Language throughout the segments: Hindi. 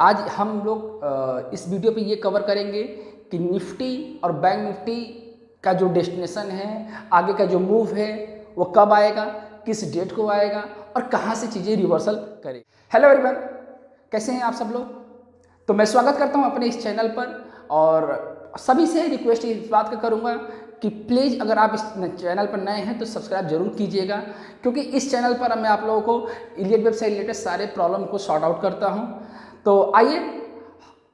आज हम लोग इस वीडियो पे ये कवर करेंगे कि निफ्टी और बैंक निफ्टी का जो डेस्टिनेशन है, आगे का जो मूव है वो कब आएगा, किस डेट को आएगा और कहाँ से चीज़ें रिवर्सल करें। हेलो एवरीवन, कैसे हैं आप सब लोग। तो मैं स्वागत करता हूं अपने इस चैनल पर और सभी से रिक्वेस्ट इस बात का करूंगा कि प्लीज़ अगर आप इस चैनल पर नए हैं तो सब्सक्राइब जरूर कीजिएगा, क्योंकि इस चैनल पर मैं आप लोगों को इलियट वेब से रिलेटेड सारे प्रॉब्लम को सॉर्ट आउट करता हूं। तो आइए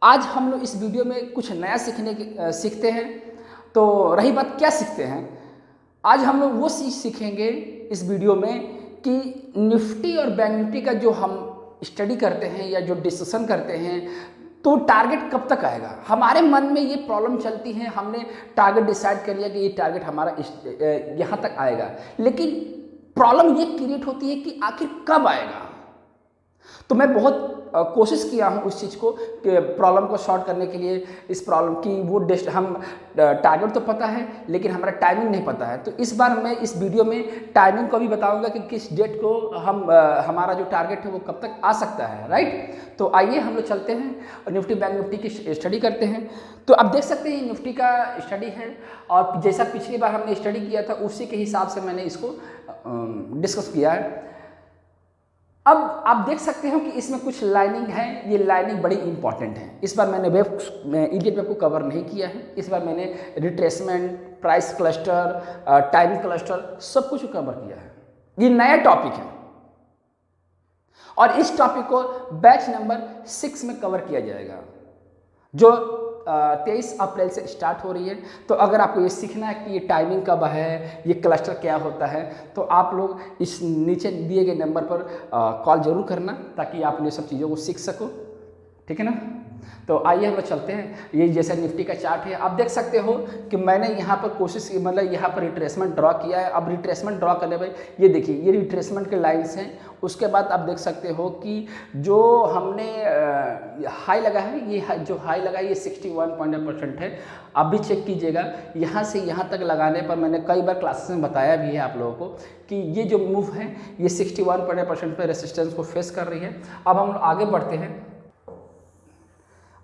आज हम लोग इस वीडियो में कुछ नया सीखते हैं। तो रही बात क्या सीखते हैं, आज हम लोग वो चीज़ सीखेंगे इस वीडियो में कि निफ्टी और बैंक निफ्टी का जो हम स्टडी करते हैं या जो डिस्कशन करते हैं तो टारगेट कब तक आएगा। हमारे मन में ये प्रॉब्लम चलती है, हमने टारगेट डिसाइड कर लिया कि ये टारगेट हमारा यहाँ तक आएगा, लेकिन प्रॉब्लम ये क्रिएट होती है कि आखिर कब आएगा। तो मैं बहुत कोशिश किया हूँ उस चीज़ को कि प्रॉब्लम को सॉल्व करने के लिए, इस प्रॉब्लम की वो हम टारगेट तो पता है लेकिन हमारा टाइमिंग नहीं पता है। तो इस बार मैं इस वीडियो में टाइमिंग को भी बताऊंगा कि किस डेट को हमारा जो टारगेट है वो कब तक आ सकता है, राइट। तो आइए हम लोग चलते हैं और निफ्टी बैंक निफ्टी की स्टडी करते हैं। तो अब देख सकते हैं निफ्टी का स्टडी है और जैसा पिछली बार हमने स्टडी किया था उसी के हिसाब से मैंने इसको डिस्कस किया है। अब आप देख सकते हो कि इसमें कुछ लाइनिंग है, ये लाइनिंग बड़ी इंपॉर्टेंट है। इस बार मैंने इडियट वेब को कवर नहीं किया है, इस बार मैंने retracement, price cluster, time cluster सब कुछ कवर किया है। ये नया टॉपिक है और इस टॉपिक को बैच नंबर 6 में कवर किया जाएगा जो 23 अप्रैल से स्टार्ट हो रही है। तो अगर आपको ये सीखना है कि ये टाइमिंग कब है, ये क्लस्टर क्या होता है, तो आप लोग इस नीचे दिए गए नंबर पर कॉल जरूर करना ताकि आप ये सब चीज़ों को सीख सको, ठीक है ना। तो आइए हम लोग चलते हैं। ये जैसे निफ्टी का चार्ट है, आप देख सकते हो कि मैंने यहाँ पर कोशिश की, मतलब यहाँ पर रिट्रेसमेंट ड्रॉ किया है। अब रिट्रेसमेंट ड्रॉ करने में ये देखिए, ये रिट्रेसमेंट के लाइंस हैं। उसके बाद आप देख सकते हो कि जो हमने हाई लगा है, ये जो हाई लगा है ये 61.8% है। आप भी चेक कीजिएगा, यहाँ से यहाँ तक लगाने पर मैंने कई बार क्लासेस में बताया भी है आप लोगों को कि ये जो मूव है ये 61.8% पर रेसिस्टेंस को फेस कर रही है। अब हम आगे बढ़ते हैं।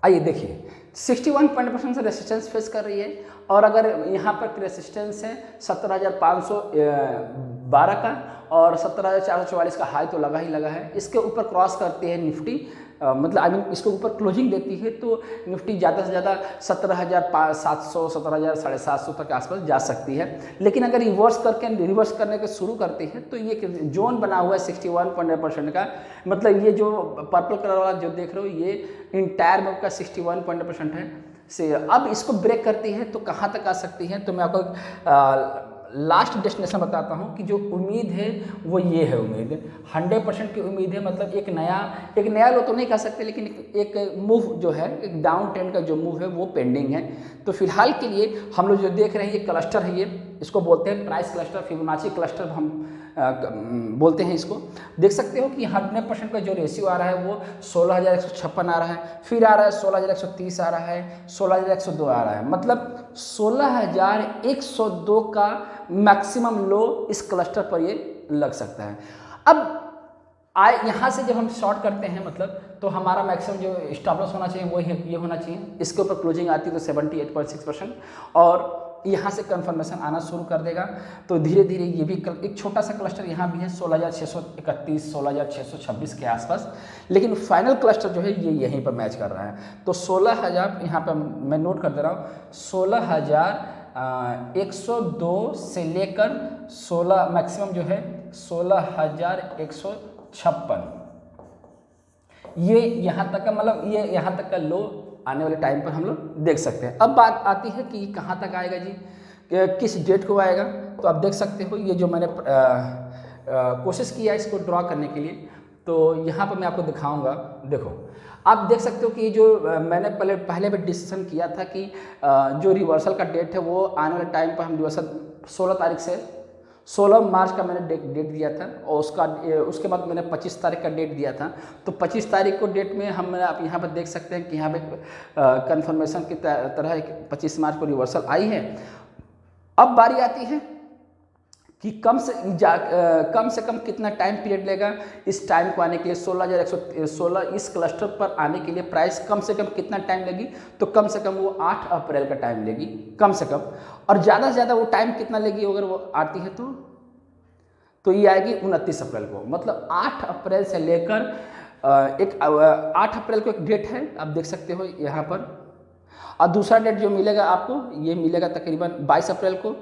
आइए देखिए, 61% से रेसिस्टेंस फेस कर रही है और अगर यहाँ पर रेसिस्टेंस है 17,512 का और 17,444 का हाई तो लगा ही लगा है। इसके ऊपर क्रॉस करती है निफ्टी, मतलब इसके ऊपर क्लोजिंग देती है तो निफ्टी ज़्यादा से ज़्यादा 17,700, 17,750 तक आसपास जा सकती है। लेकिन अगर रिवर्स करने के शुरू करती है तो ये जोन बना हुआ है 61.8% का, मतलब ये जो पर्पल कलर वाला जो देख रहे हो ये इंटायर मूव का 61.8% है से। अब इसको ब्रेक करती है तो कहाँ तक आ सकती है, तो मैं आपको लास्ट डेस्टिनेशन बताता हूँ कि जो उम्मीद है वो ये है। उम्मीद 100% की उम्मीद है, मतलब एक नया लो तो नहीं कह सकते, लेकिन एक मूव जो है, एक डाउन ट्रेंड का जो मूव है वो पेंडिंग है। तो फिलहाल के लिए हम लोग जो देख रहे हैं ये क्लस्टर है, ये इसको बोलते हैं प्राइस क्लस्टर, फिबोनाची क्लस्टर हम बोलते हैं इसको। देख सकते हो कि 100% का जो रेशियो आ रहा है वो 16,156 आ रहा है, फिर आ रहा है 16,130 आ रहा है, 16,102 आ रहा है, मतलब 16,102 का मैक्सिमम लो इस क्लस्टर पर ये लग सकता है। अब यहाँ से जब हम शॉर्ट करते हैं मतलब तो हमारा मैक्सिमम जो स्टॉप लॉस होना चाहिए वो ये होना चाहिए। इसके ऊपर क्लोजिंग आती है तो 78.6% और यहाँ से कंफर्मेशन आना शुरू कर देगा। तो धीरे धीरे ये भी एक छोटा सा क्लस्टर यहाँ भी है 16,631, 16,626 के आसपास, लेकिन फाइनल क्लस्टर जो है ये यहीं पर मैच कर रहा है। तो 16,000 यहाँ पर मैं नोट कर दे रहा हूँ, 16,102 से लेकर 16 मैक्सिमम जो है 16,156, ये यहाँ तक का, मतलब ये यहाँ तक का लो आने वाले टाइम पर हम लोग देख सकते हैं। अब बात आती है कि कहाँ तक आएगा जी, किस डेट को आएगा। तो आप देख सकते हो ये जो मैंने कोशिश किया इसको ड्रॉ करने के लिए, तो यहाँ पर मैं आपको दिखाऊंगा। देखो आप देख सकते हो कि ये जो मैंने पहले भी डिस्कशन किया था कि जो रिवर्सल का डेट है वो आने वाले टाइम पर हम रिवर्सल 16 तारीख से 16 मार्च का मैंने डेट दिया था और उसके बाद मैंने 25 तारीख का डेट दिया था। तो 25 तारीख को डेट में हम आप यहाँ पर देख सकते हैं कि यहाँ पे कंफर्मेशन की तरह 25 मार्च को रिवर्सल आई है। अब बारी आती है कि कम से कम कितना टाइम पीरियड लेगा इस टाइम को आने के लिए, 16,116 इस क्लस्टर पर आने के लिए प्राइस कम से कम कितना टाइम लेगी, तो कम से कम वो 8 अप्रैल का टाइम लेगी कम से कम। और ज़्यादा से ज़्यादा वो टाइम कितना लेगी अगर वो आती है तो ये आएगी 29 अप्रैल को। मतलब 8 अप्रैल से लेकर 8 अप्रैल को एक डेट है, आप देख सकते हो यहाँ पर। और दूसरा डेट जो मिलेगा आपको, ये मिलेगा तकरीबन 22 अप्रैल को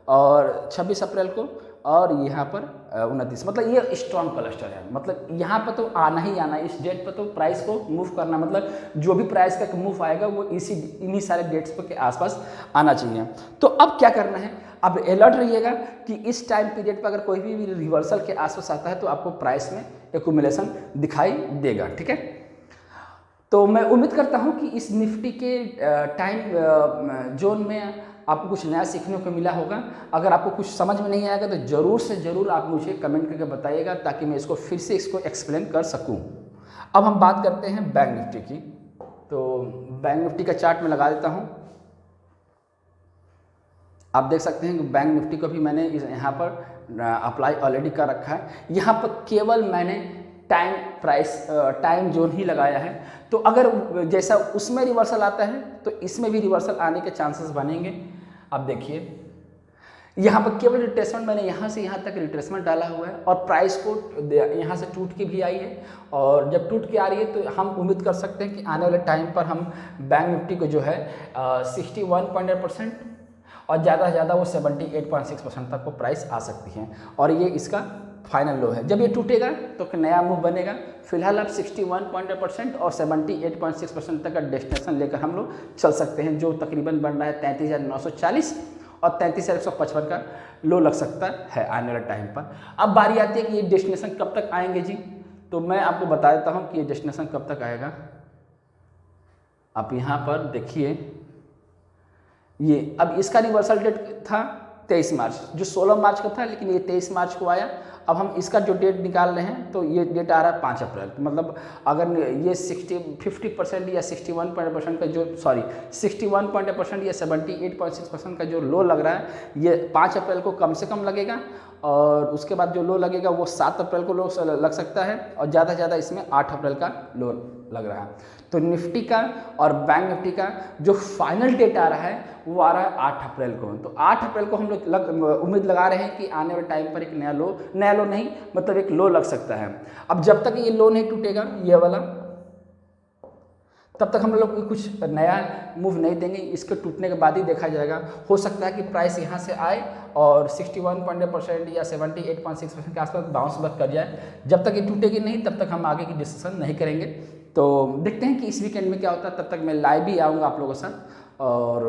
और 26 अप्रैल को, और यहाँ पर 29। मतलब ये स्ट्रॉन्ग क्लस्टर है। मतलब यहाँ पर तो आना ही आना, इस डेट पर तो प्राइस को मूव करना, मतलब जो भी प्राइस का मूव आएगा वो इन्हीं सारे डेट्स पर के आसपास आना चाहिए। तो अब क्या करना है, अब अलर्ट रहिएगा कि इस टाइम पीरियड पर अगर कोई भी रिवर्सल के आसपास आता है तो आपको प्राइस में एक्यूमुलेशन दिखाई देगा। ठीक है, तो मैं उम्मीद करता हूँ कि इस निफ्टी के टाइम जोन में आपको कुछ नया सीखने को मिला होगा। अगर आपको कुछ समझ में नहीं आएगा तो ज़रूर से ज़रूर आप मुझे कमेंट करके बताइएगा, ताकि मैं इसको फिर से एक्सप्लेन कर सकूं। अब हम बात करते हैं बैंक निफ्टी की। तो बैंक निफ्टी का चार्ट में लगा देता हूं। आप देख सकते हैं कि बैंक निफ्टी को भी मैंने यहाँ पर अप्लाई ऑलरेडी कर रखा है। यहाँ पर केवल मैंने टाइम जोन ही लगाया है। तो अगर जैसा उसमें रिवर्सल आता है तो इसमें भी रिवर्सल आने के चांसेस बनेंगे। आप देखिए यहाँ पर केवल रिट्रेसमेंट, मैंने यहाँ से यहाँ तक रिट्रेसमेंट डाला हुआ है और प्राइस को यहाँ से टूट के भी आई है। और जब टूट के आ रही है तो हम उम्मीद कर सकते हैं कि आने वाले टाइम पर हम बैंक निफ्टी को जो है 61% और ज़्यादा से ज़्यादा वो 78.6% तक को प्राइस आ सकती है। और ये इसका फाइनल लो है। जब ये टूटेगा तो नया मूव बनेगा। फिलहाल आप 61% और 78.6% तक का डेस्टिनेशन लेकर हम लोग चल सकते हैं, जो तकरीबन बन रहा है 33,940 और 33,155 का लो लग सकता है आने वाले टाइम पर। अब बारी आती है कि ये डेस्टिनेशन कब तक आएंगे जी। तो मैं आपको बता देता हूँ कि ये डेस्टिनेशन कब तक आएगा। आप यहाँ पर देखिए, ये अब इसका रिवर्सल डेट था 23 मार्च, जो 16 मार्च का था, लेकिन ये 23 मार्च को आया। अब हम इसका जो डेट निकाल रहे हैं तो ये डेट आ रहा है 5 अप्रैल। मतलब अगर ये 50% या 61% का जो 61% या 78.6% का जो लो लग रहा है, ये 5 अप्रैल को कम से कम लगेगा। और उसके बाद जो लो लगेगा वो 7 अप्रैल को लो लग सकता है, और ज़्यादा से ज़्यादा इसमें 8 अप्रैल का लो लग रहा है। तो निफ्टी का और बैंक निफ्टी का जो फाइनल डेट आ रहा है वो आ रहा है 8 अप्रैल को। तो 8 अप्रैल को हम लोग उम्मीद लगा रहे हैं कि आने वाले टाइम पर एक नया लो नहीं, मतलब एक लो लग सकता है। अब जब तक ये लो नहीं टूटेगा ये वाला, तब तक हम लोग कुछ नया मूव नहीं देंगे। इसके टूटने के बाद ही देखा जाएगा। हो सकता है कि प्राइस यहाँ से आए और 61% या 78.6% के आसपास बाउंस बैक कर जाए। जब तक ये टूटेगी नहीं तब तक हम आगे की डिस्कशन नहीं करेंगे। तो देखते हैं कि इस वीकेंड में क्या होता है। तब तक मैं लाइव ही आऊँगा आप लोगों के साथ और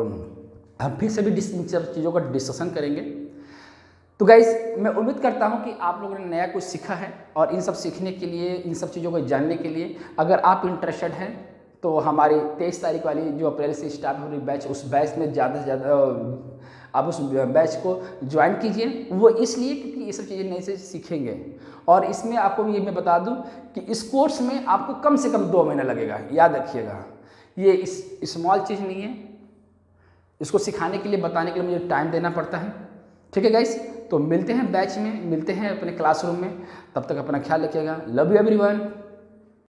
हम फिर से भी इन सब चीज़ों का डिस्कशन करेंगे। तो गाइज, मैं उम्मीद करता हूं कि आप लोगों ने नया कुछ सीखा है, और इन सब सीखने के लिए, इन सब चीज़ों को जानने के लिए अगर आप इंटरेस्टेड हैं तो हमारी 23 तारीख वाली जो अप्रैल से स्टार्ट हो रही बैच, उस बैच में ज़्यादा से ज़्यादा आप उस बैच को ज्वाइन कीजिए। वो इसलिए क्योंकि ये सब चीज़ें नई से सीखेंगे। और इसमें आपको ये मैं बता दूं कि इस कोर्स में आपको कम से कम 2 महीना लगेगा। याद रखिएगा, ये स्मॉल चीज़ नहीं है। इसको सिखाने के लिए, बताने के लिए मुझे टाइम देना पड़ता है। ठीक है गाइस, तो मिलते हैं बैच में, मिलते हैं अपने क्लासरूम में। तब तक अपना ख्याल रखिएगा। Love you everyone.